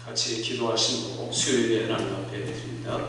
같이 기도하시고 수요일에 하나님 앞에 드립니다.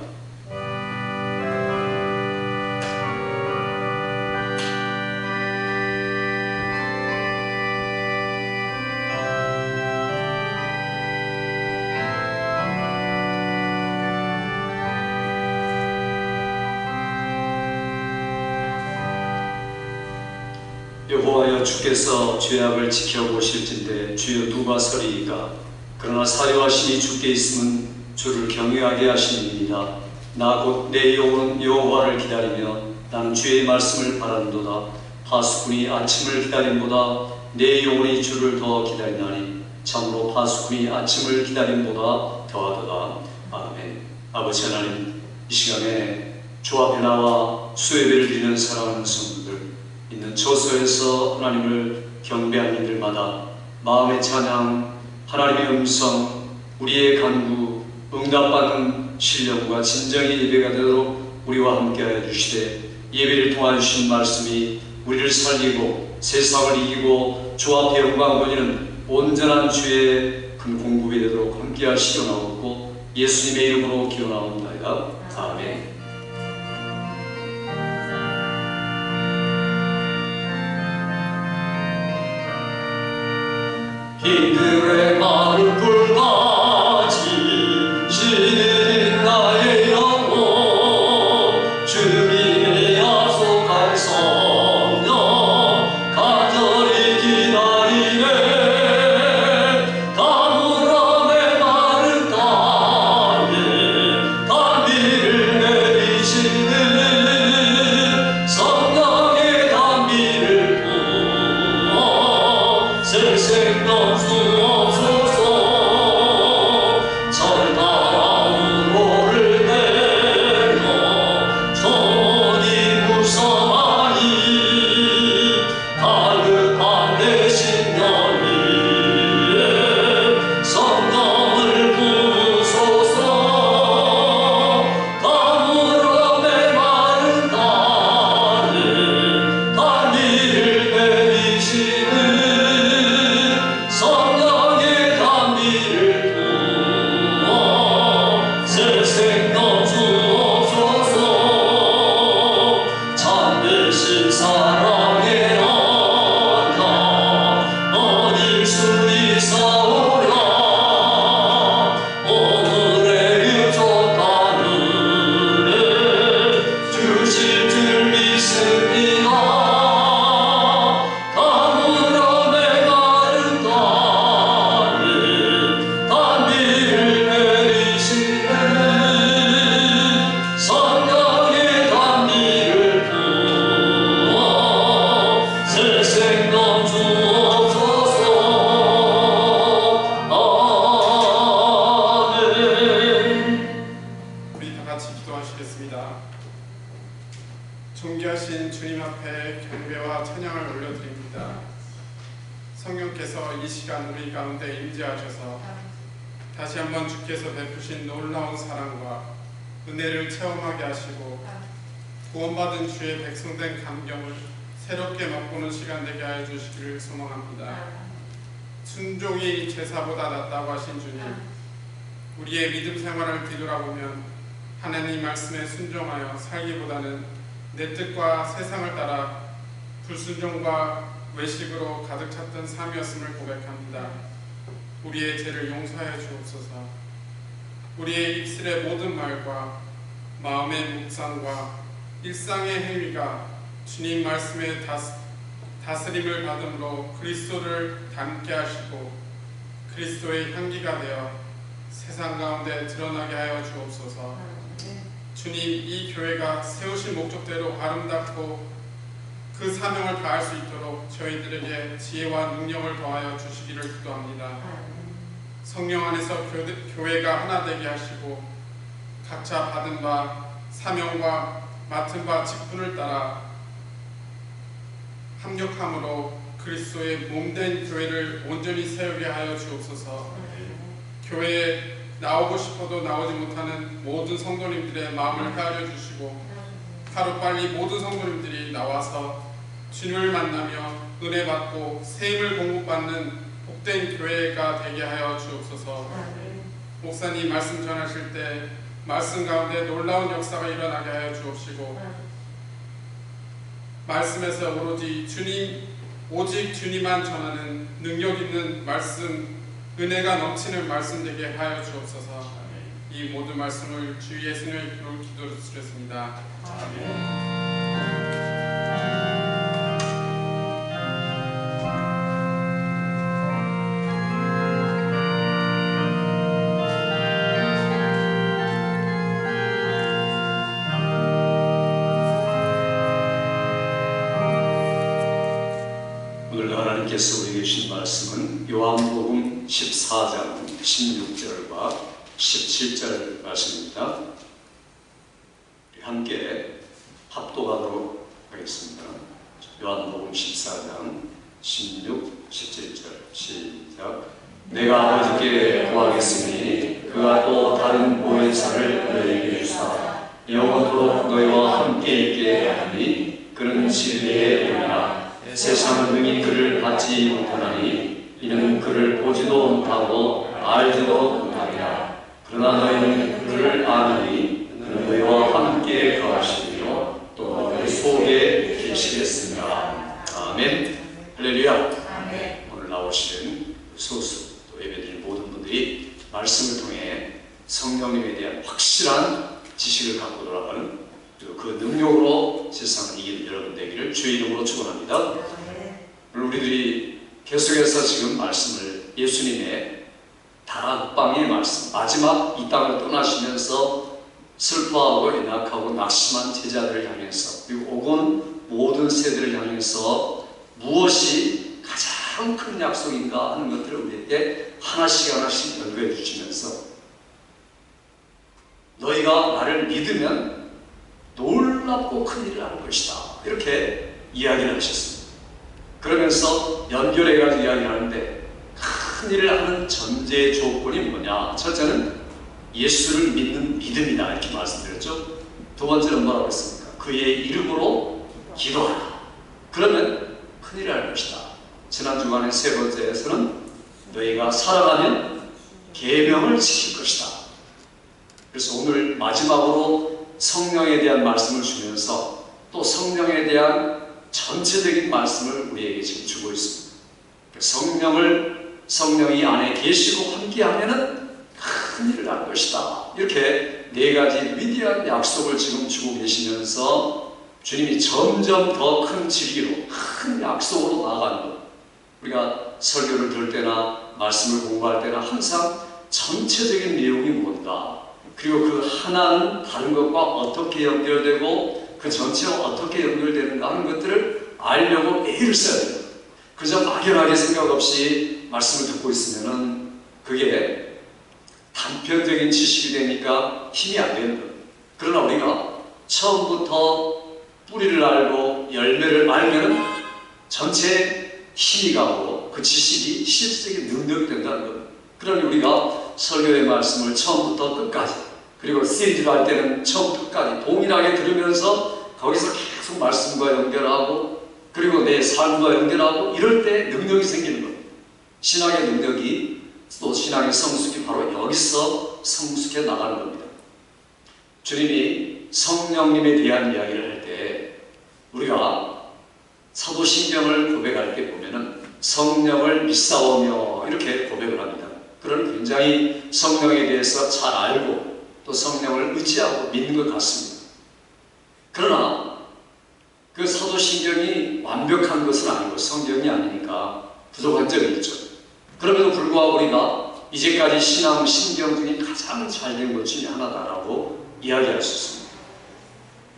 여호와여, 주께서 죄악을 지켜보실진대 주여 누가 서리이까? 그러나 사료하심이 주께 있음은 주를 경외하게 하심이니이다. 나 곧 내 영혼은 여호와를 기다리며 나는 주의 말씀을 바라는도다. 파수꾼이 아침을 기다림보다 내 영혼이 주를 더 기다리나니 참으로 파수꾼이 아침을 기다림보다 더하도다. 아멘. 아버지 하나님, 이 시간에 주 앞에 나와 수예배를 드리는 사랑하는 성도들, 있는 처소에서 하나님을 경배하는 이들마다 마음의 찬양, 하나님의 음성, 우리의 간구, 응답받는 신령과 진정의 예배가 되도록 우리와 함께하여 주시되, 예배를 통하여 주신 말씀이 우리를 살리고 세상을 이기고 주 앞에 영광 돌리는 온전한 주의 큰 공급이 되도록 함께하시려나옵고 예수님의 이름으로 기원하옵나이다. 아멘. 흰들의 마른 불가지 시들인 나의 영혼 주님의 약속한 성령 간절히 기다리네. 가물함의 마른 땅에 단비를 내리시는 성령의 단비를 부어 생생 넘수옵소서. 절 따라 우로를 내려 정원이 무성하니 가득한 내 심령 위에 성령을 부으소서. 가물음의 마른 땅에 단비를 내리시는 성령의 단비를 부어 생생 넘주옵소서. 참되신 사랑의 하나 어딜 수 있사오랴. 오늘의 유족한 은혜 주실 줄 믿습니다. 가물음의 마른 땅에 단비를 내리시는 성령의 단비를 부어 생생 넘주옵소서. 아멘. 우리 다 같이 기도하시겠습니다. 존귀하신 주님 앞에 경배와 찬양을 올려드립니다. 성령께서 이 시간 우리 가운데 임재하셔서 다시 한번 주께서 베푸신 놀라운 사랑과 은혜를 체험하게 하시고 구원받은 주의 백성된 감격을 새롭게 맛보는 시간 되게 하여 주시기를 소망합니다. 순종이 제사보다 낫다고 하신 주님, 우리의 믿음 생활을 뒤돌아보면 하나님 말씀에 순종하여 살기보다는 내 뜻과 세상을 따라 불순종과 외식으로 가득 찼던 삶이었음을 고백합니다. 우리의 죄를 용서하여 주옵소서. 우리의 입술의 모든 말과 마음의 묵상과 일상의 행위가 주님 말씀의 다스림을 받음으로 그리스도를 닮게 하시고 그리스도의 향기가 되어 세상 가운데 드러나게 하여 주옵소서. 주님, 이 교회가 세우신 목적대로 아름답고 그 사명을 다할 수 있도록 저희들에게 지혜와 능력을 더하여 주시기를 기도합니다. 성령 안에서 교회가 하나 되게 하시고 각자 받은 바 사명과 맡은 바 직분을 따라 합력함으로 그리스도의 몸된 교회를 온전히 세우게 하여 주옵소서. 교회에 나오고 싶어도 나오지 못하는 모든 성도님들의 마음을 헤아려 주시고 하루빨리 모든 성도님들이 나와서 주님을 만나며 은혜 받고 새 힘을 공급받는 복된 교회가 되게 하여 주옵소서. 목사님 말씀 전하실 때 말씀 가운데 놀라운 역사가 일어나게 하여 주옵시고 말씀에서 오직 주님만 전하는 능력 있는 말씀, 은혜가 넘치는 말씀 되게 하여 주옵소서. 이 모든 말씀을 주 예수님의 이름으로 기도드렸습니다. 아멘. 하나님께서 우리에게 주신 말씀은 요한복음 14장 16절과 17절 말씀입니다. 함께 합독하도록 하겠습니다. 요한복음 14장 16, 17절 시작. 내가 아버지께 구하겠으니 그가 또 다른 보혜사를 너희에게 주사 영원토록 너희와 함께 있게 하니 그는 진리의 영이라. 세상은 능히 그를 받지 못하나니 이는 그를 보지도 못하고 알지도 못하리라. 그러나 너희는 그를 아느니 그는 너희와 함께 거하시며 또 너희 속에 계시겠습니다. 아멘. 할렐루야. 아멘. 오늘 나오신 소수 또 예배드린 모든 분들이 말씀을 통해 성령님에 대한 확실한 지식을 갖고 돌아가는 그 능력으로 세상을 이기는 여러분 되기를 주의 이름으로 축원합니다. 오늘 우리들이 계속해서 지금 말씀을 예수님의 다락방의 말씀, 마지막 이 땅을 떠나시면서 슬퍼하고 연약하고 낙심한 제자들을 향해서 그리고 오고는 모든 세대를 향해서 무엇이 가장 큰 약속인가 하는 것들을 우리에게 하나씩 하나씩 연구해 주시면서 너희가 나를 믿으면 놀랍고 큰 일을 할 것이다 이렇게 이야기를 하셨습니다. 그러면서 연결해가지고 이야기하는데 큰 일을 하는 전제 조건이 뭐냐? 첫째는 예수를 믿는 믿음이다 이렇게 말씀드렸죠. 두 번째는 뭐라고 했습니까? 그의 이름으로 기도하라. 그러면 큰 일을 할 것이다. 지난 주간에 세 번째에서는 너희가 살아가면 계명을 지킬 것이다. 그래서 오늘 마지막으로 성령에 대한 말씀을 주면서 또 성령에 대한 전체적인 말씀을 우리에게 지금 주고 있습니다. 성령이 안에 계시고 함께하면은 큰 일을 할 것이다. 이렇게 네 가지 위대한 약속을 지금 주고 계시면서 주님이 점점 더 큰 진리로 큰 약속으로 나아가는 것. 우리가 설교를 들을 때나 말씀을 공부할 때나 항상 전체적인 내용이 뭔가 그리고 그 하나는 다른 것과 어떻게 연결되고 그 전체와 어떻게 연결되는가 하는 것들을 알려고 애를 써야 돼요. 그저 막연하게 생각 없이 말씀을 듣고 있으면은 그게 단편적인 지식이 되니까 힘이 안 되는 거예요. 그러나 우리가 처음부터 뿌리를 알고 열매를 알면은 전체 힘이 가고 그 지식이 실질적인 능력이 된다는 거예요. 그러니 우리가 설교의 말씀을 처음부터 끝까지 그리고 시리즈를 할 때는 처음부터 끝까지 동일하게 들으면서 거기서 계속 말씀과 연결하고 그리고 내 삶과 연결하고 이럴 때 능력이 생기는 거예요. 신앙의 능력이 또 신앙의 성숙이 바로 여기서 성숙해 나가는 겁니다. 주님이 성령님에 대한 이야기를 할 때 우리가 사도신경을 고백할 때 보면은 성령을 믿사오며 이렇게 고백을 합니다. 그런 굉장히 성령에 대해서 잘 알고 또 성령을 의지하고 믿는 것 같습니다. 그러나 그 사도신경이 완벽한 것은 아니고 성경이 아니니까 부족한 점이 있죠. 그럼에도 불구하고 우리가 이제까지 신앙 신경 중에 가장 잘된 것 중에 하나다라고 이야기할 수 있습니다.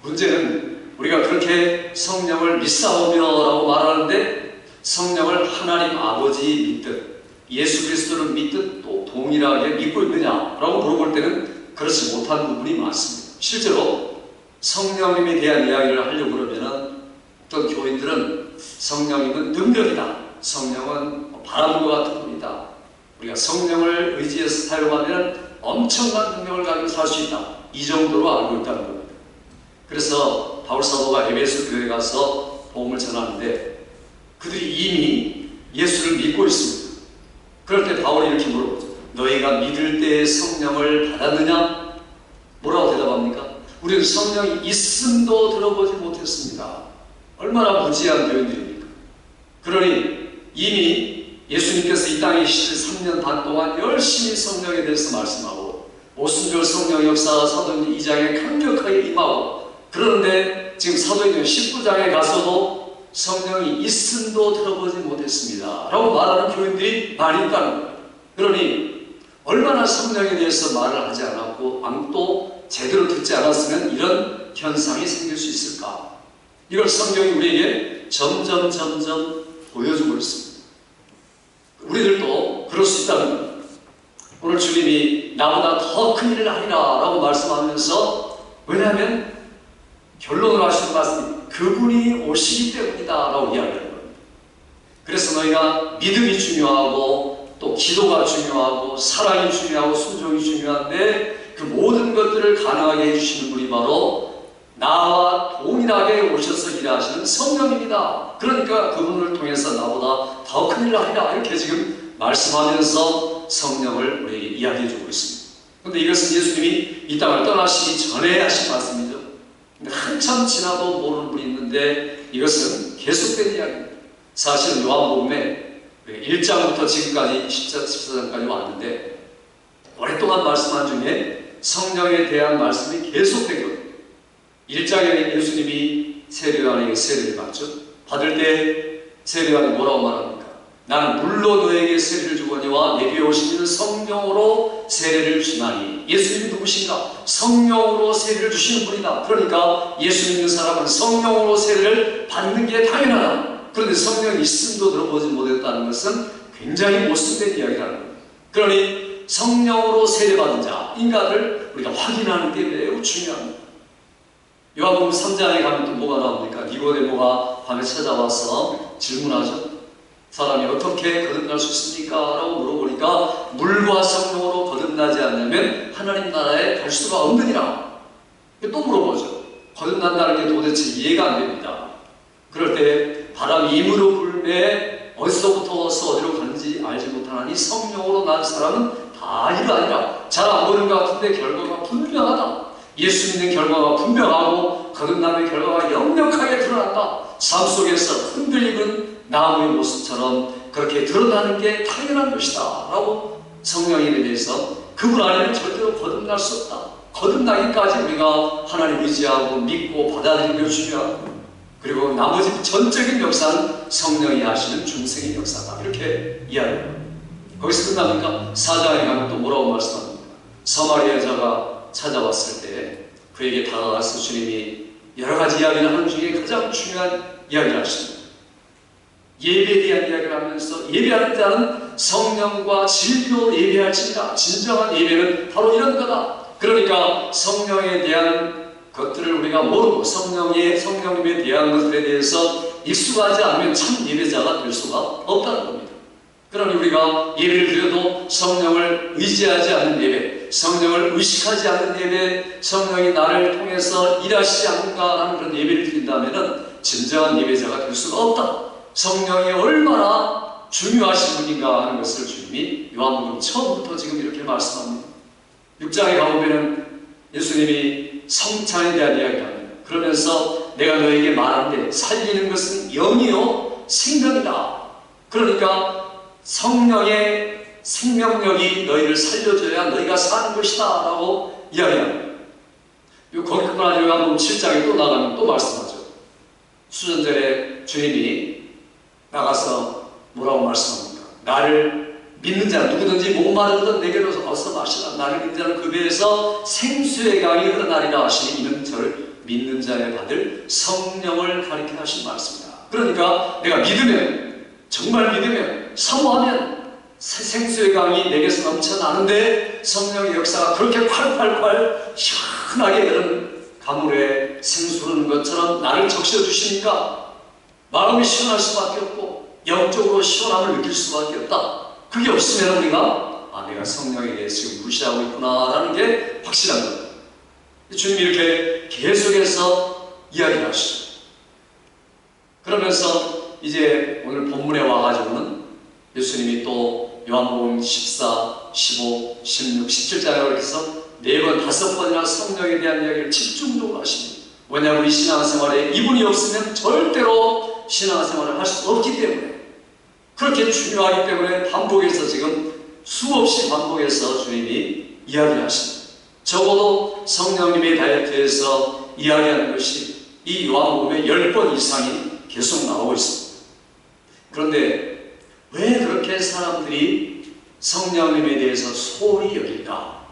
문제는 우리가 그렇게 성령을 믿사오며라고 말하는데 성령을 하나님 아버지 믿듯 예수 그리스도를 믿듯 또 동일하게 믿고 있느냐라고 물어볼 때는 그렇지 못한 부분이 많습니다. 실제로 성령님에 대한 이야기를 하려고 그러면 어떤 교인들은 성령님은 능력이다. 성령은 바람과 같은 분이다. 우리가 성령을 의지해서 사용하면 엄청난 능력을 가지고 살 수 있다. 이 정도로 알고 있다는 겁니다. 그래서 바울 사도가 에베소 교회에 가서 복음을 전하는데 그들이 이미 예수를 믿고 있습니다. 그럴 때 바울이 이렇게 물어보죠. 너희가 믿을 때에 성령을 받았느냐? 뭐라고 대답합니까? 우리는 성령이 있음도 들어보지 못했습니다. 얼마나 무지한 표현들입니까? 그러니 이미 예수님께서 이 땅에 계실 3년 반 동안 열심히 성령에 대해서 말씀하고 오순절 성령 역사가 사도행전 2장에 강력하게 임하고, 그런데 지금 사도행전 19장에 가서도 성령이 있음도 들어보지 못했습니다 라고 말하는 교인들이 많이 있다는 거예요. 그러니 얼마나 성령에 대해서 말을 하지 않았고 또 제대로 듣지 않았으면 이런 현상이 생길 수 있을까? 이걸 성경이 우리에게 점점 보여주고 있습니다. 우리들도 그럴 수 있다는 겁니다. 오늘 주님이 나보다 더 큰 일을 하리라 라고 말씀하면서, 왜냐하면 결론으로 하시는 말씀이 그분이 오시기 때문이다 라고 이야기하는 겁니다. 그래서 너희가 믿음이 중요하고 또 기도가 중요하고 사랑이 중요하고 순종이 중요한데, 그 모든 것들을 가능하게 해주시는 분이 바로 나와 동일하게 오셔서 일하시는 성령입니다. 그러니까 그분을 통해서 나보다 더 큰 일을 하리라 이렇게 지금 말씀하면서 성령을 우리에게 이야기해주고 있습니다. 그런데 이것은 예수님이 이 땅을 떠나시기 전에 하신 말씀이죠. 근데 한참 지나도 모르는 분이 있는데 이것은 계속된 이야기입니다. 사실은 요한복음에 1장부터 지금까지 14장까지 왔는데 오랫동안 말씀한 중에 성령에 대한 말씀이 계속되거든요. 1장에 예수님이 세례요한에게 세례를 받죠. 받을 때 세례요한이 뭐라고 말합니까? 나는 물로 너에게 세례를 주거니와 내게 오신 이는 성령으로 세례를 주나니. 예수님이 누구신가? 성령으로 세례를 주시는 분이다. 그러니까 예수 믿는 사람은 성령으로 세례를 받는 게 당연하다. 그런데 성령이 있음도 들어보지 못했다는 것은 굉장히 모순된 이야기라는 겁니다. 그러니 성령으로 세례받은 자, 인간을 우리가 확인하는 게 매우 중요합니다. 요한복음 3장에 가면 또 뭐가 나옵니까? 니고데모가 밤에 찾아와서 질문하죠. 사람이 어떻게 거듭날 수 있습니까? 라고 물어보니까 물과 성령으로 거듭나지 않으면 하나님 나라에 갈 수가 없느니라. 또 물어보죠. 거듭난다는 게 도대체 이해가 안 됩니다. 그럴 때 바람이 임으로 불매 어디서부터 어디로 가는지 알지 못하나니 성령으로 난 사람은 다 이거 아니라 잘 안 보이는 것 같은데 결과가 분명하다. 예수 믿는 결과가 분명하고 거듭남의 결과가 역력하게 드러난다. 삶 속에서 흔들리는 나무의 모습처럼 그렇게 드러나는 게 당연한 것이다 라고 성령에 대해서 그분 아니면 절대로 거듭날 수 없다. 거듭나기까지 우리가 하나님 의지하고 믿고 받아들이는 게 중요하고, 그리고 나머지 전적인 역사는 성령이 하시는 중생의 역사다 이렇게 이야기합니다. 거기서 끝납니까? 4장에 가면 또 뭐라고 말씀합니까? 사마리아 여자가 찾아왔을 때 그에게 다가가서 주님이 여러 가지 이야기를 하는 중에 가장 중요한 이야기를 하십니다. 예배에 대한 이야기를 하면서 예배하는 자는 성령과 진리로 예배할지니라. 진정한 예배는 바로 이런 거다. 그러니까 성령에 대한 것들을 우리가 모르고 성령님에 대한 것들에 대해서 익숙하지 않으면 참 예배자가 될 수가 없다는 겁니다. 그러니 우리가 예배를 드려도 성령을 의지하지 않는 예배, 성령을 의식하지 않는 예배, 성령이 나를 통해서 일하시지 않는가라는 그런 예배를 드린다면 진정한 예배자가 될 수가 없다. 성령이 얼마나 중요하신 분인가 하는 것을 주님이 요한복음 처음부터 지금 이렇게 말씀합니다. 6장에 가보면 예수님이 성찬에 대한 이야기를 합니다. 그러면서 내가 너에게 말하는데 살리는 것은 영이요 생명이다. 그러니까 성령의 생명력이 너희를 살려줘야 너희가 사는 것이다 라고 이야기합니다. 거기뿐만 아니라 요한복음 7장에 또 나가면 또 말씀하죠. 수전절에 주님이 나가서 뭐라고 말씀합니까? 나를 믿는 자 누구든지 목마르거든 내게로 어서 마시라. 나를 믿는 자는 그 배에서 생수의 강이 흐르나리라 하시니 이는 저를 믿는 자에 받을 성령을 가리켜 하신 말씀이다. 그러니까 내가 믿으면, 정말 믿으면, 사모하면 생수의 강이 내게서 넘쳐나는데 성령의 역사가 그렇게 콸콸콸 시원하게 그런 가물에 생수 흐르는 것처럼 나를 적셔 주시니까 마음이 시원할 수밖에 없고 영적으로 시원함을 느낄 수밖에 없다. 그게 없으면 우리가 내가 성령에 대해서 지금 무시하고 있구나라는 게 확실한 겁니다. 주님이 이렇게 계속해서 이야기를 하시죠. 그러면서 이제 오늘 본문에 와가지고는 예수님이 또 요한복음 14, 15, 16, 17장에 이렇게 해서 4번, 5번이나 성령에 대한 이야기를 집중적으로 하십니다. 왜냐하면 우리 신앙생활에 이분이 없으면 절대로 신앙생활을 할 수 없기 때문에, 그렇게 중요하기 때문에 반복해서 지금 수없이 반복해서 주님이 이야기를 하십니다. 적어도 성령님에 대해서 이야기하는 것이 이 요한복음에 10번 이상이 계속 나오고 있습니다. 그런데 왜 그렇게 사람들이 성령님에 대해서 소홀히 여길까?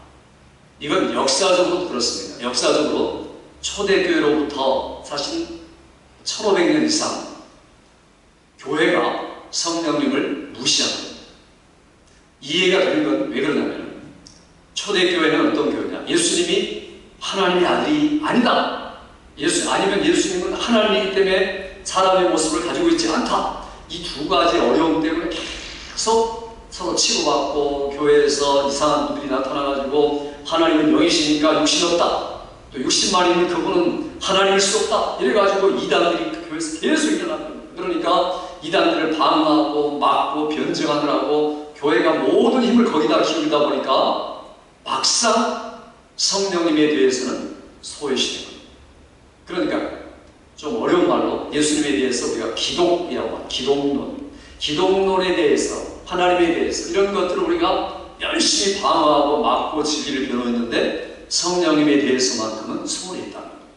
이건 역사적으로 그렇습니다. 역사적으로 초대교회로부터 사실 1500년 이상 교회가 성령님을 무시합니다. 이해가 되는 건 왜 그러냐면, 초대교회는 어떤 교회냐? 예수님이 하나님의 아들이 아니다. 아니면 예수님은 하나님이기 때문에 사람의 모습을 가지고 있지 않다. 이 두 가지 어려움 때문에 계속 서로 치고받고, 교회에서 이상한 분들이 나타나가지고 하나님은 영이시니까 육신 없다, 또 육신만이니 그분은 하나님일 수 없다, 이래가지고 이단들이 교회에서 계속 일어납니다. 그러니까 이단들을 방어하고 막고 변증하느라고 교회가 모든 힘을 거기다 기울이다 보니까 막상 성령님에 대해서는 소외시되는 겁니다. 그러니까 좀 어려운 말로 예수님에 대해서 우리가 기독이라고 합니다. 기독론에 대해서, 하나님에 대해서 이런 것들을 우리가 열심히 방어하고 막고 진리를 변호했는데 성령님에 대해서만큼은 소홀히 했다는 겁니다.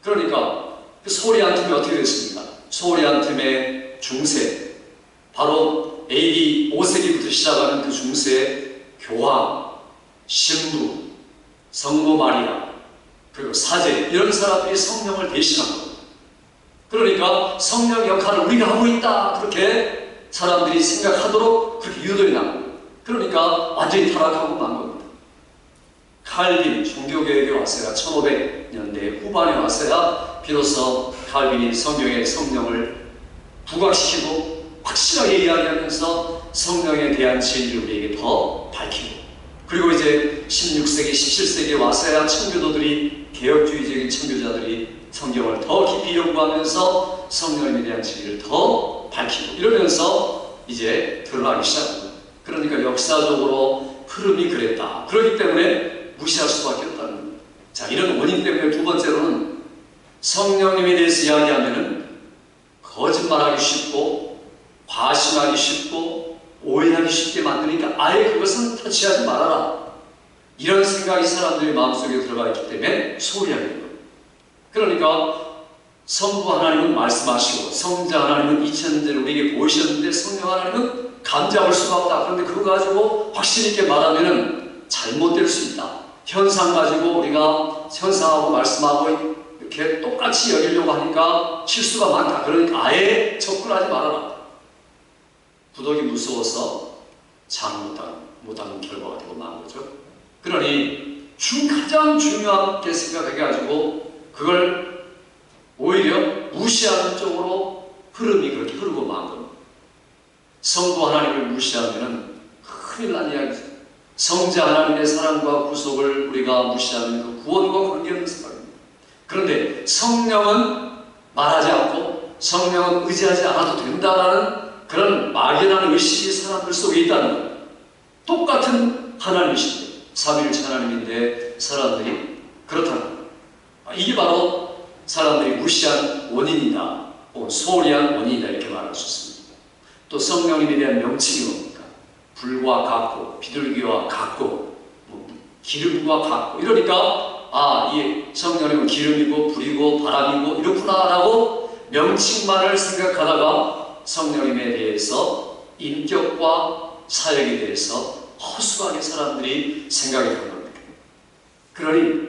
그러니까 그 소홀히 한 틈이 어떻게 됐습니까? 소홀히 한 틈의 중세, 바로 AD 5세기부터 시작하는 그 중세의 교황, 신부, 성모 마리아, 그리고 사제, 이런 사람들이 성령을 대신한 겁니다. 그러니까 성령 역할을 우리가 하고 있다, 그렇게 사람들이 생각하도록 그렇게 유도해 난 겁니다. 그러니까 완전히 타락하고 만 겁니다. 칼빈 종교개혁에 왔어야, 1500년대 후반에 왔어야 비로소 칼빈이 성경의 성령을 부각시키고 확실하게 이야기하면서 성령에 대한 진리를 우리에게 더 밝히고, 그리고 이제 16세기, 17세기에 와서야 청교도들이, 개혁주의적인 청교자들이 성경을 더 깊이 연구하면서 성령님에 대한 진리를 더 밝히고, 이러면서 이제 드러나기 시작합니다. 그러니까 역사적으로 흐름이 그랬다. 그렇기 때문에 무시할 수밖에 없다는 겁니다. 자, 이런 원인 때문에 두 번째로는 성령님에 대해서 이야기하면은 거짓말하기 쉽고, 과신하기 쉽고, 오해하기 쉽게 만드니까 아예 그것은 터치하지 말아라, 이런 생각이 사람들의 마음속에 들어가 있기 때문에 소홀히 하게 됩니다. 그러니까 성부 하나님은 말씀하시고, 성자 하나님은 2000년대를 우리에게 보이셨는데 성령 하나님은 감잡을 수가 없다. 그런데 그거 가지고 확신 있게 말하면은 잘못될 수 있다. 현상 가지고 우리가 현상하고 말씀하고 이렇게 똑같이 여기려고 하니까 실수가 많다. 그러니까 아예 접근하지 말아라. 부덕이 무서워서 장 못하는 결과가 되고 만 거죠. 그러니 가장 중요하게 생각해가지고 그걸 오히려 무시하는 쪽으로 흐름이 그렇게 흐르고 만 겁니다. 성부 하나님을 무시하면 큰일 난 이야기죠. 성자 하나님의 사랑과 구속을 우리가 무시하면 그 구원과 관계없는 생각입니다. 그런데 성령은 말하지 않고 성령은 의지하지 않아도 된다라는 그런 막연한 의식이 사람들 속에 있다는 것. 똑같은 하나님이신데, 삼위일체 하나님인데 사람들이 그렇다는 것. 이게 바로 사람들이 무시한 원인이다, 혹은 소홀히 한 원인이다, 이렇게 말할 수 있습니다. 또 성령님에 대한 명칭이 뭡니까? 불과 같고, 비둘기와 같고, 기름과 같고, 이러니까 이 성령님은 기름이고 불이고 바람이고 이렇구나라고 명칭만을 생각하다가 성령님에 대해서 인격과 사역에 대해서 허술하게 사람들이 생각이 한 겁니다. 그러니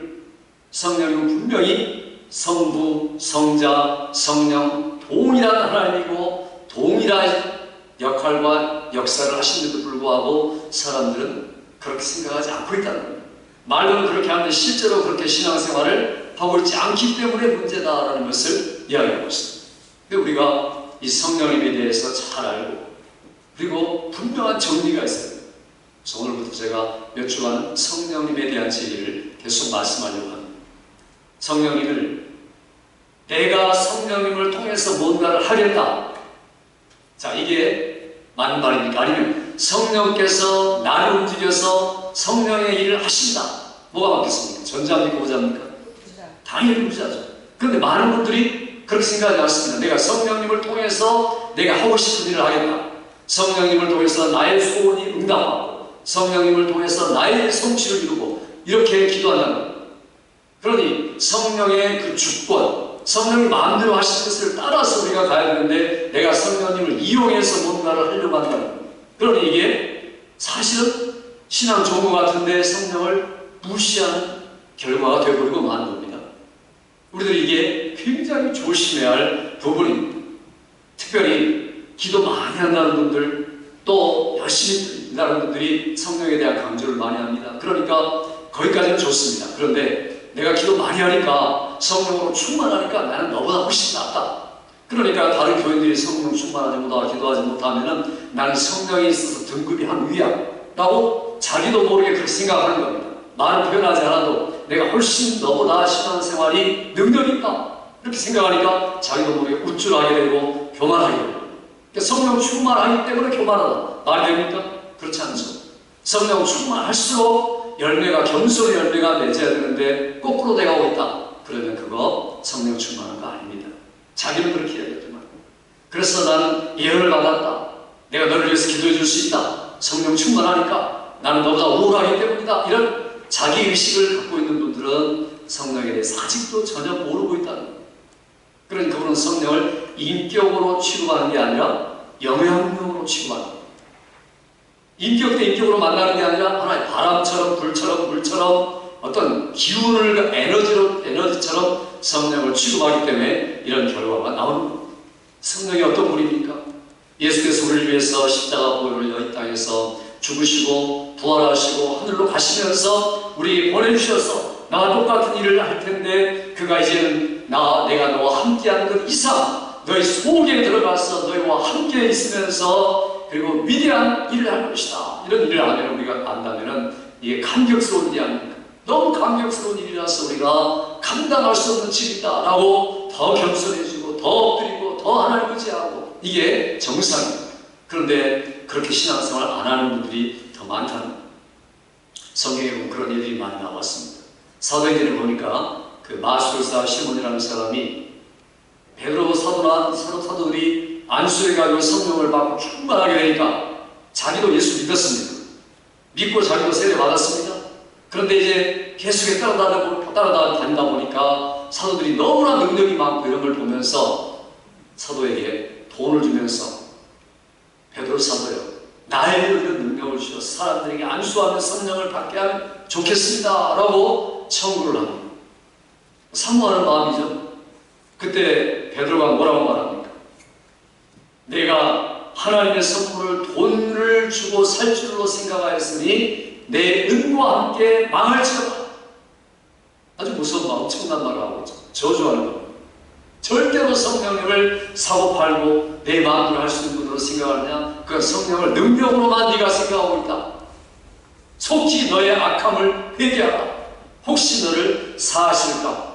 성령님은 분명히 성부, 성자, 성령 동일한 하나님이고 동일한 역할과 역사를 하시는데도 불구하고 사람들은 그렇게 생각하지 않고 있다는 겁니다. 말로는 그렇게 하는데 실제로 그렇게 신앙생활을 하고 있지 않기 때문에 문제다라는 것을 이야기하고 있습니다. 근데 우리가 이 성령님에 대해서 잘 알고, 그리고 분명한 정리가 있어요. 그래서 오늘부터 제가 몇 주간 성령님에 대한 진리를 계속 말씀하려고 합니다. 성령님을, 내가 성령님을 통해서 뭔가를 하겠다. 자, 이게 맞는 말입니까? 아니면 성령께서 나를 움직여서 성령의 일을 하신다. 뭐가 맞겠습니까? 전자입니까? 후자입니까? 당연히 후자죠. 그런데 많은 분들이 그렇게 생각하지 않습니다. 내가 성령님을 통해서 내가 하고 싶은 일을 하겠다. 성령님을 통해서 나의 소원이 응답하고 성령님을 통해서 나의 성취를 이루고 이렇게 기도한다는 거예요. 그러니 성령의 그 주권, 성령이 마음대로 하시는 것을 따라서 우리가 가야 되는데 내가 성령님을 이용해서 뭔가를 하려고 한다는 거예요. 그러니 이게 사실은 신앙 좋은 것 같은데 성령을 무시하는 결과가 되어버리고 마는 겁니다. 우리들이 이게 굉장히 조심해야 할 부분입니다. 특별히 기도 많이 한다는 분들, 또 열심히 일하는 분들이 성령에 대한 강조를 많이 합니다. 그러니까 거기까지는 좋습니다. 그런데 내가 기도 많이 하니까 성령으로 충만하니까 나는 너보다 훨씬 낫다. 그러니까 다른 교인들이 성령 충만하지 못하고 기도하지 못하면은 나는 성령에 있어서 등급이 한 위야 라고 자기도 모르게 그렇게 생각하는 겁니다. 말을 표현하지 않아도 내가 훨씬 너보다 신앙생활이 능력이 있다 이렇게 생각하니까 자기도 모르게 우쭐하게 되고 교만하게 되고, 그러니까 성령 충만하기 때문에 교만하다. 말이 됩니까? 그렇지 않죠. 성령 충만할수록 열매가, 겸손의 열매가 맺어야 되는데 거꾸로 돼가고 있다. 그러면 그거 성령 충만한 거 아닙니다. 자기는 그렇게 해야겠지만. 그래서 나는 예언을 받았다. 내가 너를 위해서 기도해 줄 수 있다. 성령 충만하니까 나는 너보다 우월하기 때문이다. 이런 자기의식을 갖고 있는 분들은 성령에 대해서 아직도 전혀 모르고 있다는 거예요. 그러니 그분은 성령을 인격으로 취급하는 게 아니라 영향력으로 취급하는 거예요. 인격 대 인격으로 만나는 게 아니라 하나의 바람처럼 불처럼 물처럼 어떤 기운을 에너지처럼 성령을 취급하기 때문에 이런 결과가 나오는 겁니다. 성령이 어떤 분입니까? 예수께서 우리를 위해서 십자가 보혈을 이 땅에서 죽으시고 부활하시고 하늘로 가시면서 우리 보내주셔서 나와 똑같은 일을 할 텐데 그가 이제는 내가 너와 함께하는 것 이상 너희 속에 들어가서 너희와 함께 있으면서 그리고 위대한 일을 할 것이다. 이런 일을 하면 우리가 안다면 이게 감격스러운 일이 아닙니까? 너무 감격스러운 일이라서 우리가 감당할 수 없는 일이다 라고 더 겸손해지고 더 엎드리고 더 하나님 의지하고 이게 정상입니다. 그런데 그렇게 신앙생활 안 하는 분들이 더 많다는 거예요. 성경에 보면 그런 일들이 많이 나왔습니다. 사도행전을 보니까 그 마술사 시몬이라는 사람이 베드로 사도들이 안수해 가지고 성령을 받고 충만하게 되니까 자기도 예수 믿었습니다. 믿고 자기도 세례 받았습니다. 그런데 이제 계속해 따라다니다 보니까 사도들이 너무나 능력이 많고 이런 걸 보면서 사도에게 돈을 주면서 베드로 사도요, 나에게 이런 능력을 주셔서 사람들에게 안수하며 성령을 받게 하면 좋겠습니다 라고 청구를 합니다. 사모하는 마음이죠. 그때 베드로가 뭐라고 말합니까? 내가 하나님의 선물을 돈을 주고 살 줄로 생각하였으니 내 은과 함께 망할지어다. 아주 무서운 말, 엄청난 말을 하고 있죠. 저주하는 겁니다. 절대로 성령님을 사고팔고 내 마음대로 할 수 있는 분으로 생각하느냐? 그 성령을 능력으로만 네가 생각하고 있다. 속히 너의 악함을 회개하라. 혹시 너를 사하실까?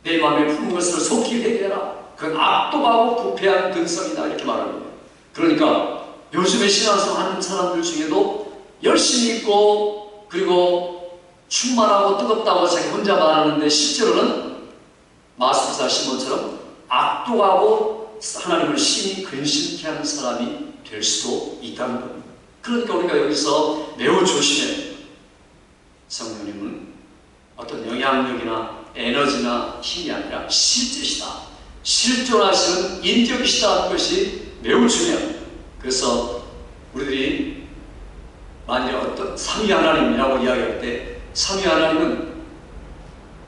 내 마음에 품은 것을 속히 회개하라. 그건 악독하고 부패한 근성이다. 이렇게 말합니다. 그러니까 요즘에 신앙생활 하는 사람들 중에도 열심히 있고 그리고 충만하고 뜨겁다고 자기 혼자 말하는데 실제로는 마술사 시몬처럼 악독하고 하나님을 심히 근심케 하는 사람이 될 수도 있다는 겁니다. 그러니까 우리가 여기서 매우 조심해야 돼요. 성령님은 어떤 영향력이나 에너지나 힘이 아니라 실제시다. 실존하시는 인격이시다 하는 것이 매우 중요합니다. 그래서 우리들이 만약 어떤 삼위 하나님이라고 이야기할 때 삼위 하나님은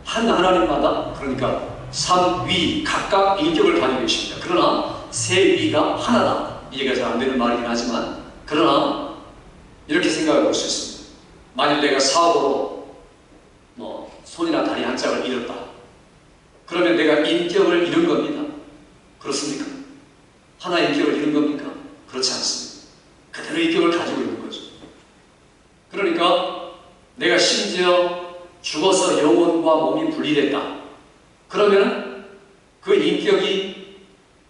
한 하나님마다 그러니까 삼위 각각 인격을 가지고 계십니다. 그러나 세 위가 하나다. 이해가 잘 안 되는 말이긴 하지만 그러나 이렇게 생각해 볼 수 있습니다. 만일 내가 사고로 손이나 다리 한 짝을 잃었다. 그러면 내가 인격을 잃은 겁니다. 그렇습니까? 하나의 인격을 잃은 겁니까? 그렇지 않습니다. 그대로 인격을 가지고 있는 거죠. 그러니까 내가 심지어 죽어서 영혼과 몸이 분리됐다. 그러면 그 인격이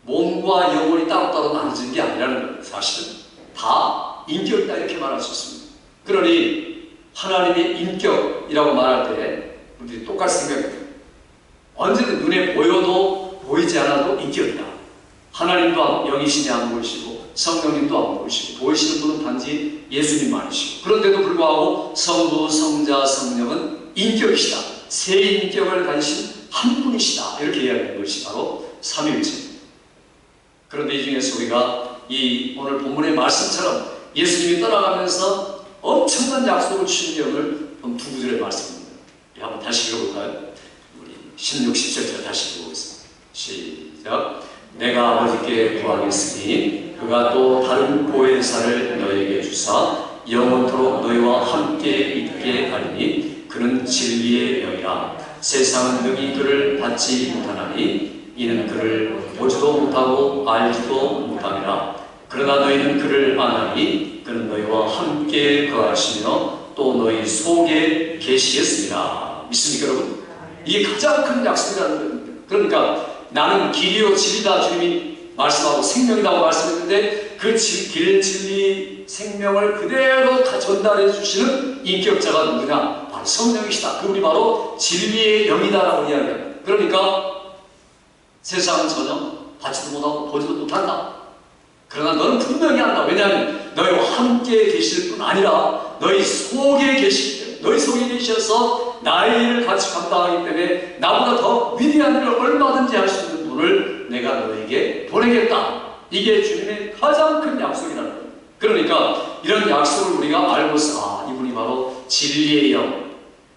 몸과 영혼이 따로따로 나눠진 게 아니라는 겁니다. 사실은 다 인격이다 이렇게 말할 수 있습니다. 그러니 하나님의 인격이라고 말할 때 우리 똑같이 생각해요. 언제든 눈에 보여도 보이지 않아도 인격이다. 하나님도 영이시니 안 보이시고 성령님도 안 보이시고 보이시는 분은 단지 예수님만이시고 그런데도 불구하고 성부, 성자, 성령은 인격이시다. 세 인격을 가지신 한 분이시다. 이렇게 이야기하는 것이 바로 삼위일체입니다. 그런데 이 중에서 우리가 이 오늘 본문의 말씀처럼 예수님이 떠나가면서 엄청난 약속을 주신 내용을 두 구절의 말씀입니다. 한번 다시 읽어볼까요? 우리 16, 17절 다시 읽어보겠습니다. 시작. 내가 아버지께 구하겠으니 그가 또 다른 보혜사를 너에게 주사 영원토록 너희와 함께 있게 하리니 그는 진리의 영이라. 세상은 능히 그를 받지 못하나니 이는 그를 보지도 못하고 알지도 못함이라. 그러나 너희는 그를 아나니 그는 너희와 함께 거하시며 또 너희 속에 계시겠습니다. 믿습니까 여러분? 이게 가장 큰 약속이라는 겁니다. 그러니까 나는 길이요 진리다 주님이 말씀하고 생명이라고 말씀했는데 그 길, 진리, 생명을 그대로 다 전달해 주시는 인격자가 누구냐? 바로 성령이시다. 그분이 바로 진리의 영이다라고 이야기합니다. 그러니까 세상은 전혀 받지도 못하고 보지도 못한다. 그러나 너는 분명히 한다. 왜냐하면 너희와 함께 계실 뿐 아니라 너희 속에 계시기 때문에 너희 속에 계셔서 나의 일을 같이 감당하기 때문에 나보다 더 위대한 일을 얼마든지 할 수 있는 분을 내가 너에게 보내겠다. 이게 주님의 가장 큰 약속이라는 거예요. 그러니까 이런 약속을 우리가 알고서 이분이 바로 진리의 영,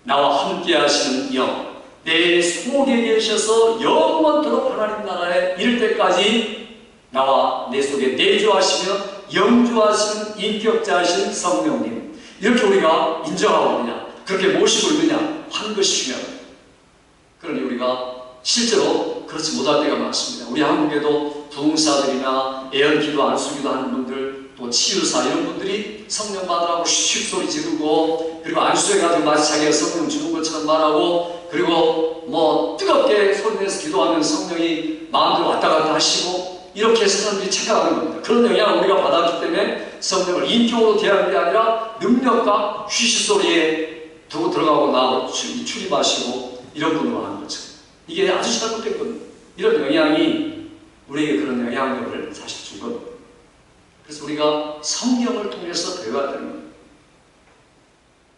나와 함께 하시는 영, 내 속에 계셔서 영원토록 하나님 나라에 이를 때까지 나와 내 속에 내주하시며 영주하시는 인격자이신 성령님, 이렇게 우리가 인정하고 있느냐, 그렇게 모시고 있느냐 하는 것이 중요합니다. 그러니 우리가 실제로 그렇지 못할 때가 많습니다. 우리 한국에도 부흥사들이나 애언기도 안수기도 하는 분들, 또 치유사 이런 분들이 성령 받으라고 슉 소리 지르고, 그리고 안수해가지고 마치 자기가 성령 주는 것처럼 말하고, 그리고 뭐 뜨겁게 소리내서 기도하면 성령이 마음대로 왔다 갔다 하시고, 이렇게 사람들이 착각하는 겁니다. 그런 영향을 우리가 받았기 때문에 성령을 인격으로 대하는 게 아니라 능력과 휘시 소리에 두고 들어가고 나오고 출입하시고 이런 분으로 하는 거죠. 이게 아주 잘못된 겁니다. 이런 영향이 우리에게 그런 영향력을 사실 준 겁니다. 그래서 우리가 성경을 통해서 배워야 되는 겁니다.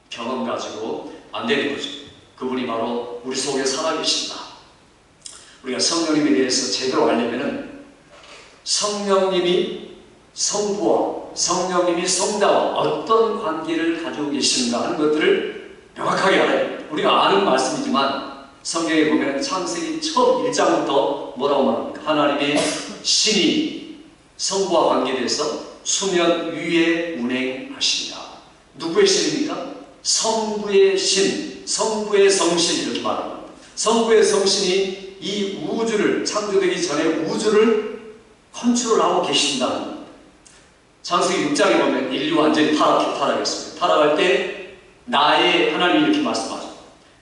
경험 가지고 안 되는 거죠. 그분이 바로 우리 속에 살아계신다. 우리가 성령님에 대해서 제대로 알려면은 성령님이 성부와 성령님이 성자와 어떤 관계를 가지고 계시는가 하는 것들을 명확하게 알아야 됩니다. 우리가 아는 말씀이지만 성경에 보면 창세기 처음 1장부터 뭐라고 말합니까? 하나님의 신이 성부와 관계돼서 수면 위에 운행하시니라. 누구의 신입니까? 성부의 신, 성부의 성신 이렇게 말합니다. 성부의 성신이 이 우주를, 창조되기 전에 우주를 컨트롤하고 계신다는 겁니다. 창세기 6장에 보면 인류 완전히 타락했습니다. 타락할 때 나의, 하나님이 이렇게 말씀하죠.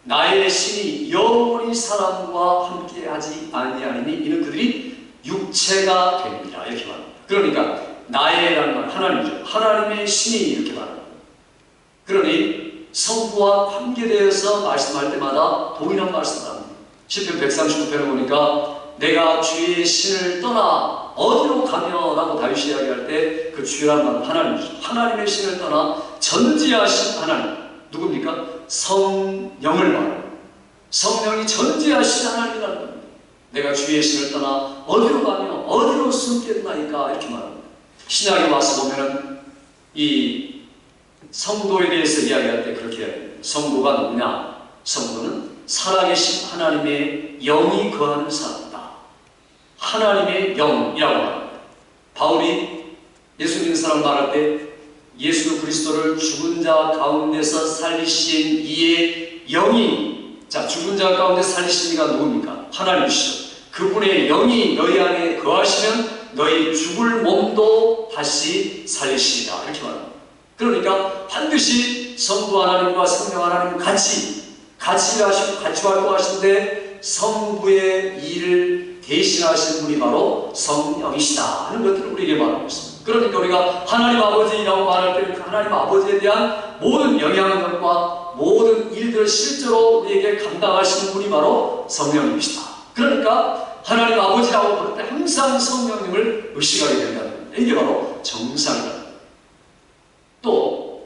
나의 신이 영원히 사람과 함께하지 아니하리니 이는 그들이 육체가 됩니다. 이렇게 말합니다. 그러니까 나의라는 말 하나님이죠. 하나님의 신이 이렇게 말합니다. 그러니 성부와 관계되어서 말씀할 때마다 동일한 말씀을 합니다. 시편 139편을 보니까 내가 주의 신을 떠나 어디로 가며 라고 다윗이 이야기할 때 그 주라는 말은 하나님이죠. 하나님의 신을 떠나 전지하신 하나님, 누굽니까? 성령을 말합니다. 성령이 전지하신 하나님이라는 겁니다. 내가 주의 신을 떠나 어디로 가며 어디로 숨겠나이까 이렇게 말합니다. 신약에 와서 보면은 이 성도에 대해서 이야기할 때 그렇게 이야기합니다. 성도가 누구냐? 성도는 살아계신 하나님의 영이 거하는 사람이다. 하나님의 영이라고 말합니다. 바울이 예수 믿는 사람 말할 때 예수 그리스도를 죽은 자 가운데서 살리신 이의 영이, 자, 죽은 자 가운데 살리신 이가 누굽니까? 하나님이시죠. 그분의 영이 너희 안에 거하시면 너희 죽을 몸도 다시 살리시리라 이렇게 말합니다. 그러니까 반드시 성부 하나님과 성령 하나님 같이 일하시고 같이 활동하시는데 성부의 일을 대신하시는 분이 바로 성령이시다 하는 것들을 우리에게 말하고 있습니다. 그러니까 우리가 하나님 아버지라고 말할 때 그 하나님 아버지에 대한 모든 영향력과 모든 일들을 실제로 우리에게 감당하시는 분이 바로 성령님이시다. 그러니까 하나님 아버지라고 부를 때 항상 성령님을 의식하게 된다는 겁니다. 이게 바로 정상이다. 또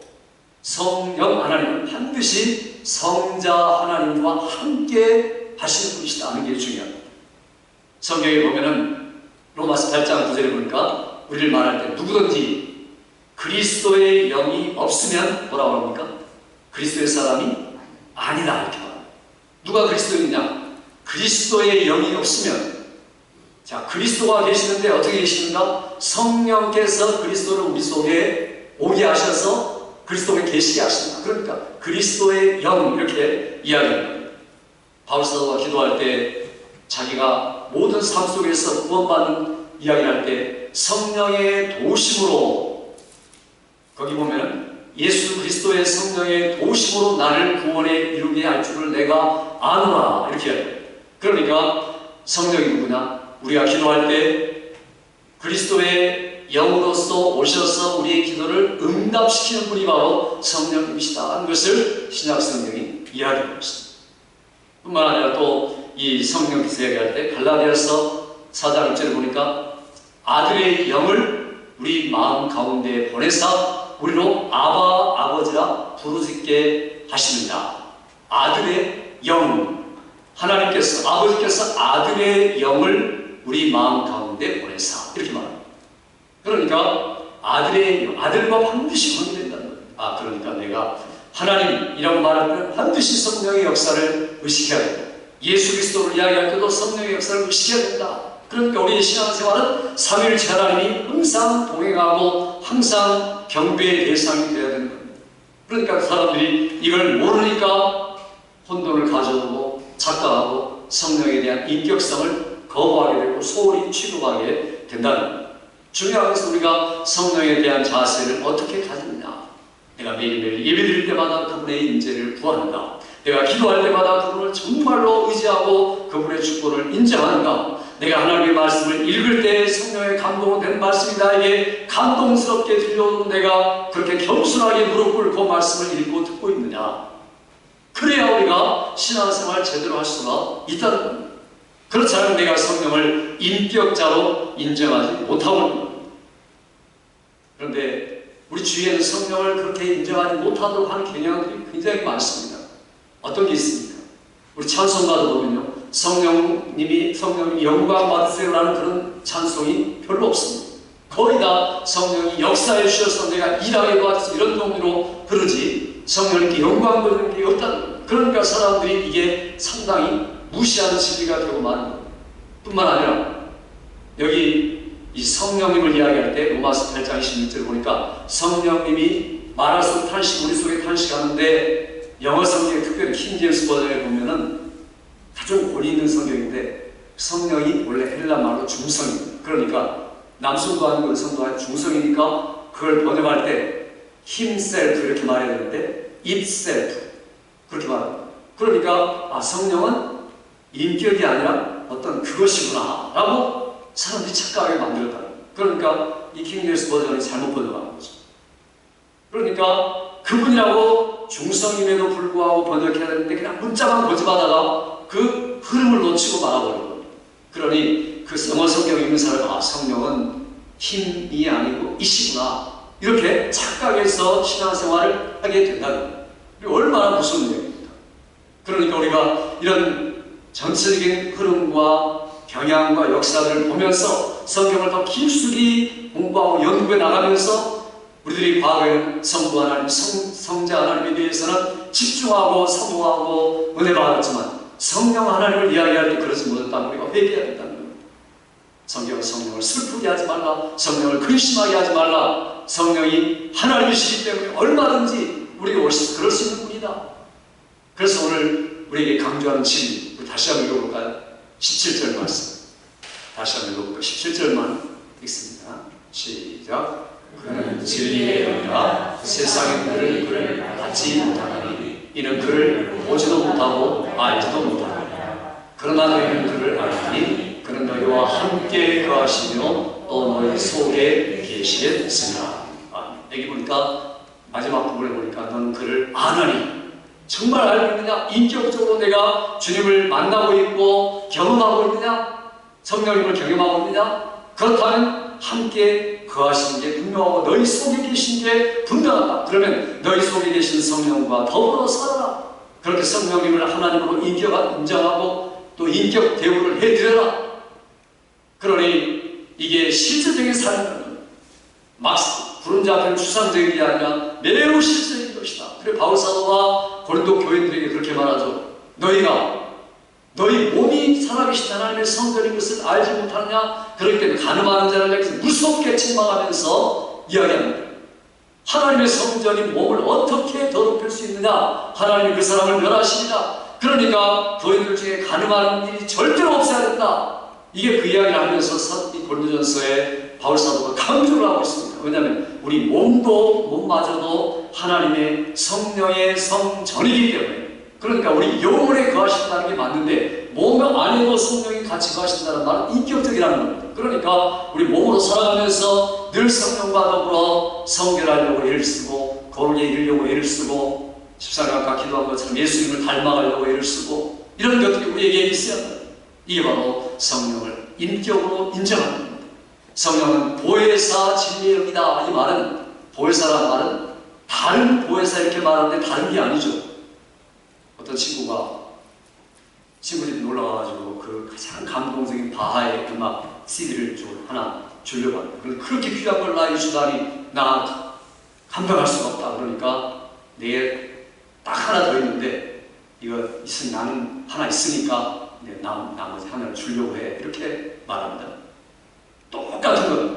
성령 하나님은 반드시 성자 하나님과 함께 하시는 분이시다 하는 게 중요합니다. 성경에 보면은 로마서 8장 9절에 보니까 우리를 말할 때 누구든지 그리스도의 영이 없으면 뭐라고 합니까? 그리스도의 사람이 아니다 이렇게 말합니다. 누가 그리스도이냐? 그리스도의 영이 없으면, 자, 그리스도가 계시는데 어떻게 계시는가? 성령께서 그리스도를 우리 속에 오게 하셔서 그리스도에 계시게 하신다. 그러니까 그리스도의 영 이렇게 이야기합니다. 바울 사도가 기도할 때 자기가 모든 삶 속에서 구원받는 이야기를 할 때 성령의 도우심으로, 거기 보면 예수 그리스도의 성령의 도우심으로 나를 구원에 이루게 할 줄을 내가 아노라 이렇게 해요. 그러니까 성령이 누구냐? 우리가 기도할 때 그리스도의 영으로서 오셔서 우리의 기도를 응답시키는 분이 바로 성령님이시다 하는 것을 신약 성경이 이야기하고 있습니다. 뿐만 아니라 또 이 성령께서 이야기할 때 갈라디아서 4장 1절을 보니까 아들의 영을 우리 마음 가운데 보내사 우리로 아바 아버지라 부르짖게 하십니다. 아들의 영, 하나님께서 아버지께서 아들의 영을 우리 마음 가운데 보내사 이렇게 말합니다. 그러니까 아들의 영, 아들과 반드시 관계된다는 거예요. 그러니까 내가 하나님이라고 말하면 반드시 성령의 역사를 의식해야 된다. 예수 그리스도를 이야기할 때도 성령의 역사를 의식해야 된다. 그러니까 우리의 신앙생활은 삼위일체 하나님이 항상 동행하고 항상 경배의 대상이 되어야 되는 겁니다. 그러니까 사람들이 이걸 모르니까 혼돈을 가져오고 착각하고 성령에 대한 인격성을 거부하게 되고 소홀히 취급하게 된다는 겁니다. 중요한 것은 우리가 성령에 대한 자세를 어떻게 가지느냐. 내가 매일매일 예배드릴 때마다 그분의 임재를 구하는가. 내가 기도할 때마다 그분을 정말로 의지하고 그분의 축복을 인정하는가. 내가 하나님의 말씀을 읽을 때 성령의 감동된 말씀이 나에게 감동스럽게 들려오는 내가 그렇게 겸손하게 무릎 꿇고 말씀을 읽고 듣고 있느냐. 그래야 우리가 신앙생활 제대로 할 수가 있다는 겁니다. 그렇지 않으면 내가 성령을 인격자로 인정하지 못하고 있는 겁니다. 그런데 우리 주위에는 성령을 그렇게 인정하지 못하도록 하는 경향들이 굉장히 많습니다. 어떤 게 있습니까? 우리 찬송가도 보면요, 성령님이 영광 받으세요라는 그런 찬송이 별로 없습니다. 거의 다 성령이 역사해 주셔서 내가 일하게 도와줘서 이런 정도로 그러지 성령님께 영광 받는 게 없다는 거예요. 그러니까 사람들이 이게 상당히 무시하는 시비가 되고 마는 거예요. 뿐만 아니라 여기 이 성령님을 이야기할 때 로마서 8장 26절 보니까 성령님이 말할 수 없는 탄식, 우리 속에 탄식하는데 영어 성경에 특별히 킹제임스 버전에 보면은 아주 권위 있는 성경인데 성령이 원래 헬라 말로 중성입니다. 그러니까 남성도 아니고 여성도 아니고 중성이니까 그걸 번역할 때 himself 이렇게 말해야 되는데 itself 그렇게 말합니다. 그러니까 성령은 인격이 아니라 어떤 그것이구나 라고 사람들이 착각하게 만들었다. 그러니까 이 킹제임스 버전이 잘못 번역한 거죠. 그러니까 그분이라고 중성임에도 불구하고 번역해야 되는데 그냥 문자만 고집하다가 그 흐름을 놓치고 말아버리고, 그러니 그 영어 성경 읽는 사람은 성령은 힘이 아니고 이시구나 이렇게 착각해서 신앙생활을 하게 된다는 거예요. 얼마나 무서운 얘기입니다. 그러니까 우리가 이런 전체적인 흐름과 경향과 역사들을 보면서 성경을 더 깊숙이 공부하고 연구해 나가면서 우리들이 과거에는 성부 하나님, 성자 하나님에 대해서는 집중하고 사모하고 은혜 받았지만 성령 하나님을 이야기할 때 그러지 못했다면 우리가 회개해야 된다는 겁니다. 성경은 성령을 슬프게 하지 말라, 성령을 근심하게 하지 말라. 성령이 하나님이시기 때문에 얼마든지 우리가 그럴 수 있는 분이다. 그래서 오늘 우리에게 강조하는 진리, 다시 한번 읽어볼까요? 17절 말씀 다시 한번 읽어볼까요? 17절만 읽습니다. 시작. 그는 진리의 영이라 세상의 그를 받지 못하나니 이는 그를 보지도 못하고 알지도 못하나니 그러나 너희는 그를 알니 그는 너희와 함께 거하시며 또 너희 속에 계시겠으나. 여기 보니까 마지막 부분에 보니까 너는 그를 아느니, 정말 알고 있느냐? 인격적으로 내가 주님을 만나고 있고 경험하고 있느냐? 성령님을 경험하고 있느냐? 그렇다면 함께 거하시는 게 분명하고 너희 속에 계신 게 분명하다. 그러면 너희 속에 계신 성령과 더불어 살아라. 그렇게 성령님을 하나님으로 인정하고 또 인격 대우를 해드려라. 그러니 이게 실제적인 삶이라는 거예요. 막 부른 자 앞에는 추상적인 게 아니라 매우 실제적인 것이다. 그래 바울 사도가 고린도 교인들에게 그렇게 말하죠. 너희 몸이 살아계신 하나님의 성전인 것을 알지 못하느냐? 그렇기 때문에 가늠하는 자를 향해서 무섭게 책망하면서 이야기합니다. 하나님의 성전인 몸을 어떻게 더럽힐 수 있느냐? 하나님이 그 사람을 멸하십니다. 그러니까 교인들 중에 가늠하는 일이 절대로 없어야 된다. 이게 그 이야기를 하면서 고린도전서에 바울 사도가 강조를 하고 있습니다. 왜냐하면 우리 몸마저도 하나님의 성령의 성전이기 때문에. 그러니까 우리 영혼에 거하신다는 게 맞는데 몸 안에도 성령이 같이 거하신다는 말은 인격적이라는 겁니다. 그러니까 우리 몸으로 살아가면서 늘 성령과 더불어 성결하려고 애를 쓰고 거룩에 이르려고 애를 쓰고 14일 아까 기도한 것처럼 예수님을 닮아가려고 애를 쓰고 이런 것들이 우리에게 있어야 합니다. 이게 바로 성령을 인격으로 인정하는 겁니다. 성령은 보혜사 진리의 영이다. 이 말은, 보혜사라는 말은 다른 보혜사 이렇게 말하는데 다른 게 아니죠. 어떤 친구들이 놀러와가지고 그 가장 감동적인 바하의 음악 CD를 하나 주려고 합니다. 그렇게 귀한 걸 나에게 주다니 나 감당할 수가 없다. 그러니까 내게 딱 하나 더 있는데 이거 나는 하나 있으니까 나머지 하나를 주려고 해. 이렇게 말합니다. 똑같은 거예요.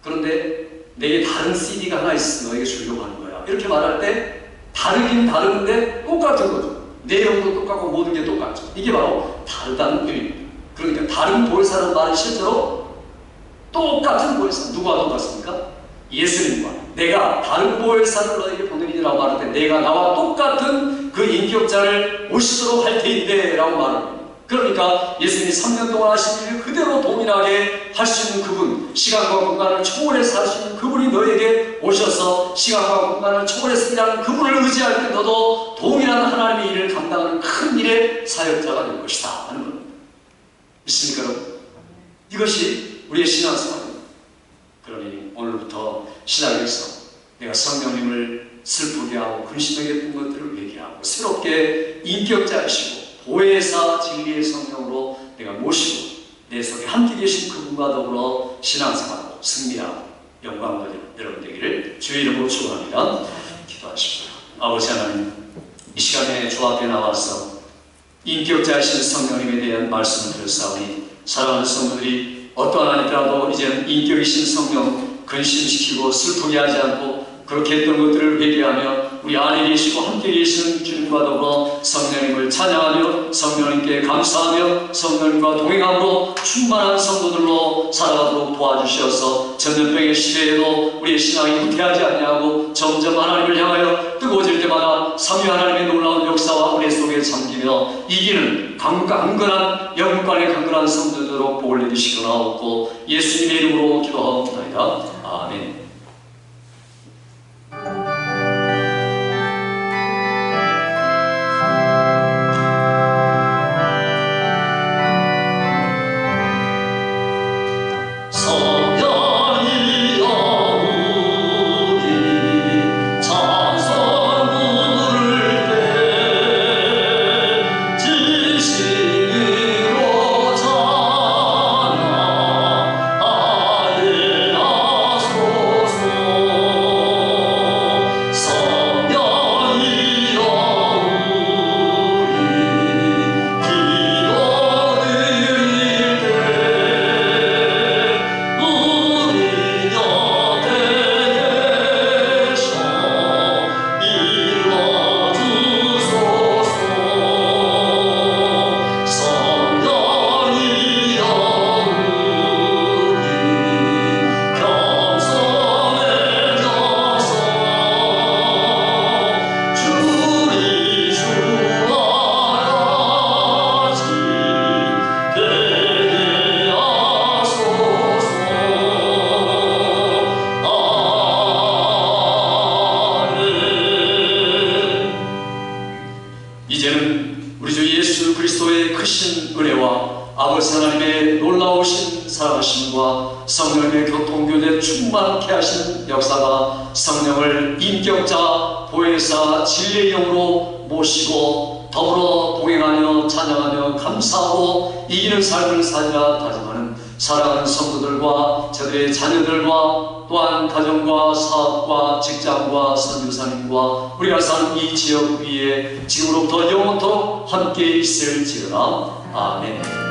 그런데 내게 다른 CD가 하나 있어 너에게 주려고 하는 거야. 이렇게 말할 때 다르긴 다른데 똑같은 거죠. 내용도 똑같고 모든 게 똑같죠. 이게 바로 다르다는 의미입니다. 그러니까 다른 보혜사라는 말은 실제로 똑같은 보혜사. 누가 똑같습니까? 예수님과 내가 다른 보혜사를 너에게 보내리라고 말할 때 내가 나와 똑같은 그 인격자를 모시도록 할 테인데 라고 말합니다. 그러니까 예수님이 3년 동안 하신 일을 그대로 동일하게 할 수 있는 그분, 시간과 공간을 초월해서 할 수 있는 그분이 너에게 오셔서 시간과 공간을 초월해서 일하는 그분을 의지할 때 너도 동일한 하나님의 일을 감당하는 큰 일의 사역자가 될 것이다 하는 겁니다. 믿습니까 여러분? 이것이 우리의 신앙생활입니다. 그러니 오늘부터 시작해서 내가 성령님을 슬프게 하고 근심하게 했던 것들을 회개하고 새롭게 인격자이시고 보혜사 진리의 성령으로 내가 모시고 내 속에 함께 계신 그분과 더불어 신앙생활하고 승리하고 영광 돌리는 여러분 되기를 주의 이름으로 축원합니다. 기도하십시오. 아버지 하나님, 이 시간에 주 앞에 나와서 인격자이신 성령님에 대한 말씀을 들었사오니 사랑하는 성도들이 어떠한 하니까도 이제는 인격이신 성령 근심시키고 슬프게 하지 않고 그렇게 했던 것들을 회개하며 우리 안에 계시고 함께 계시는 주님과 더불어 성령님을 찬양하며 성령님께 감사하며 성령님과 동행함으로 충만한 성도들로 살아가도록 도와주시어서 전염병의 시대에도 우리의 신앙이 후퇴하지 않냐고 점점 하나님을 향하여 뜨거워질 때마다 삼위 하나님의 놀라운 역사와 우리 속에 잠기며 이기는 강건한 영육간의 강건한 성도들로 복을 내리시고나옵고 예수님의 이름으로 기도하옵나이다. 아멘. 진심으로 찬양하리라. 저희는 우리 주 예수 그리스도의 크신 은혜와 아버지 하나님의 놀라우신 사랑하심과 성령의 교통교제 충만케 하시는 역사가 성령을 인격자, 보혜사, 진리의 영으로 모시고 더불어 동행하며 찬양하며 감사하고 이기는 삶을 살자 다짐하는 사랑하는 성도들과 저들의 자녀들과 또한 가정과 사업과 직장과 선교사님과 우리가 사는 이 지역 위에 지금으로부터 영원토록 함께 있을지어다. 아멘.